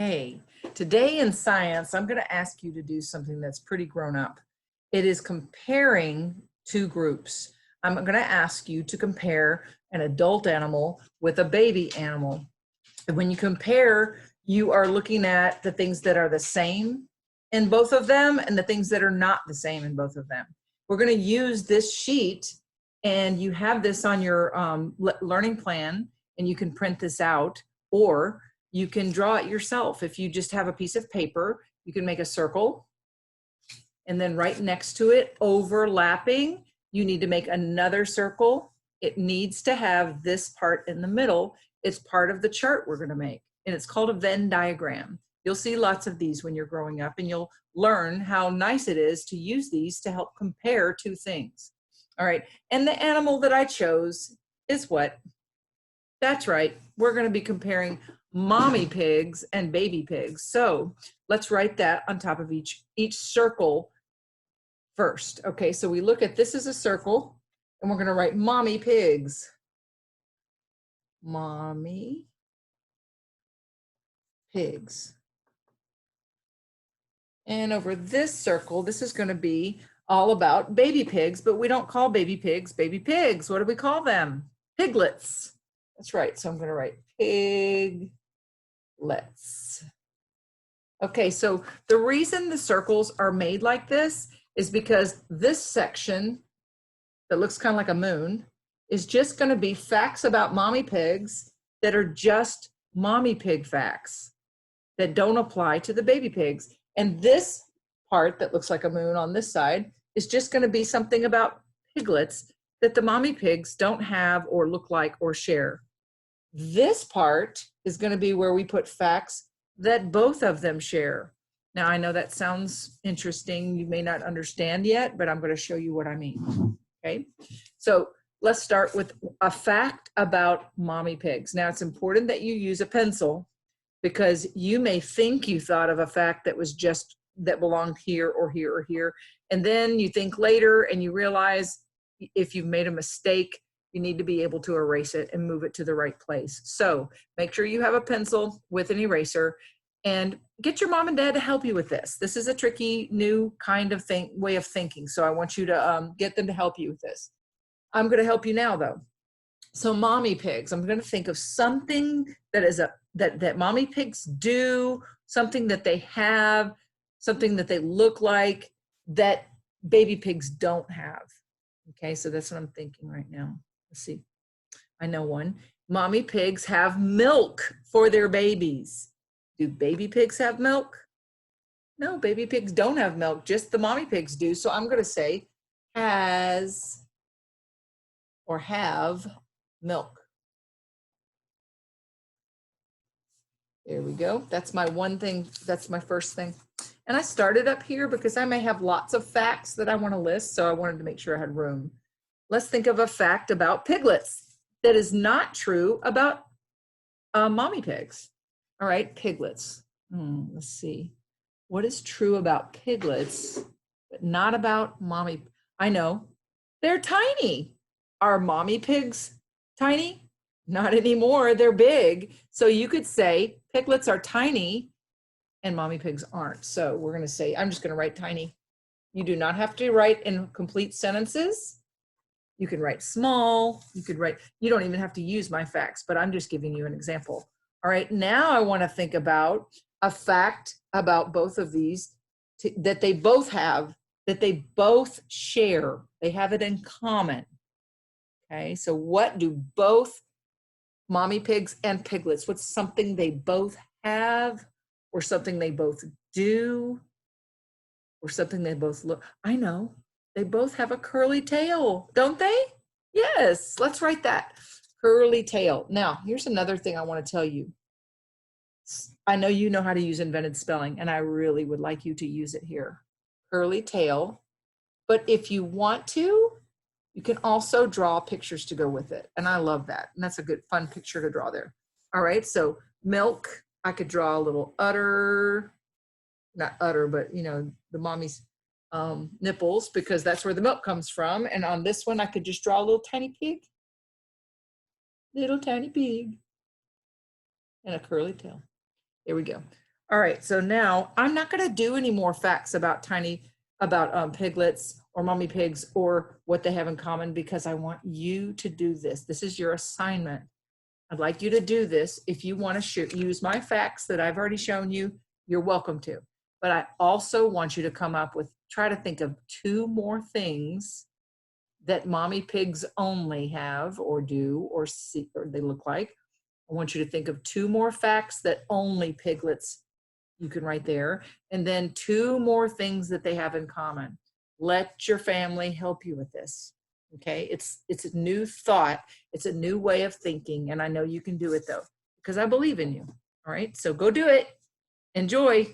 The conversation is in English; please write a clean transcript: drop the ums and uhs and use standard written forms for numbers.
Hey, today in science, I'm going to ask you to do something that's pretty grown up. It is comparing two groups. I'm going to ask you to compare an adult animal with a baby animal. And when you compare, you are looking at the things that are the same in both of them and the things that are not the same in both of them. We're going to use this sheet, and you have this on your learning plan, and you can print this out, or you can draw it yourself. If you just have a piece of paper, you can make a circle, and then right next to it, overlapping, you need to make another circle. It needs to have this part in the middle. It's part of the chart we're going to make, and it's called a Venn diagram. You'll see lots of these when you're growing up, and you'll learn how nice it is to use these to help compare two things. All right, and the animal that I chose is what? That's right, we're going to be comparing mommy pigs and baby pigs. So let's write that on top of each circle first. Okay, so we look at this as a circle, and we're going to write mommy pigs. Mommy pigs. And over this circle, this is going to be all about baby pigs, but we don't call baby pigs baby pigs. What do we call them? Piglets. That's right. So I'm going to write piglets. Okay, so the reason the circles are made like this is because this section that looks kind of like a moon is just going to be facts about mommy pigs that are just mommy pig facts that don't apply to the baby pigs. And this part that looks like a moon on this side is just going to be something about piglets that the mommy pigs don't have or look like or share. This part is going to be where we put facts that both of them share. Now, I know that sounds interesting. You may not understand yet, but I'm going to show you what I mean. Okay, so let's start with a fact about mommy pigs. Now, it's important that you use a pencil, because you may think you thought of a fact that was just that belonged here or here or here, and then you think later and you realize if you've made a mistake, you need to be able to erase it and move it to the right place. So make sure you have a pencil with an eraser, and get your mom and dad to help you with this. This is a tricky new kind of way of thinking, so I want you to get them to help you with this. I'm going to help you now, though. So mommy pigs, I'm going to think of something that is that mommy pigs do, something that they have, something that they look like that baby pigs don't have. Okay, so that's what I'm thinking right now. Let's see. I know one. Mommy pigs have milk for their babies. Do baby pigs have milk? No, baby pigs don't have milk, just the mommy pigs do. So I'm going to say has or have milk. There we go. That's my one thing. That's my first thing. And I started up here because I may have lots of facts that I want to list, so I wanted to make sure I had room. Let's think of a fact about piglets that is not true about mommy pigs. All right, piglets. Let's see. What is true about piglets, but not about mommy? I know. They're tiny. Are mommy pigs tiny? Not anymore. They're big. So you could say piglets are tiny and mommy pigs aren't. So we're going to say, I'm just going to write tiny. You do not have to write in complete sentences. You can write small. You could write, you don't even have to use my facts, but I'm just giving you an example. All right, now I want to think about a fact about both of these that they both have, that they both share. They have it in common. Okay, so what do both mommy pigs and piglets, what's something they both have, or something they both do, or something they both look? I know, they both have a curly tail, don't they? Yes, let's write that. Curly tail. Now, here's another thing I want to tell you. I know you know how to use invented spelling, and I really would like you to use it here. Curly tail. But if you want to, you can also draw pictures to go with it. And I love that. And that's a good, fun picture to draw there. All right, so milk, I could draw a little udder, not udder, but you know, the mommy's nipples, because that's where the milk comes from. And on this one, I could just draw a little tiny pig. Little tiny pig. And a curly tail. There we go. All right, so now I'm not going to do any more facts about piglets or mommy pigs or what they have in common, because I want you to do this. This is your assignment. I'd like you to do this. If you want to use my facts that I've already shown you, you're welcome to. But I also want you to come up with, try to think of 2 more things that mommy pigs only have or do or see or they look like. I want you to think of 2 more facts that only piglets, you can write there, and then 2 more things that they have in common. Let your family help you with this. Okay, it's a new thought, it's a new way of thinking, and I know you can do it though, because I believe in you. All right, so go do it. Enjoy.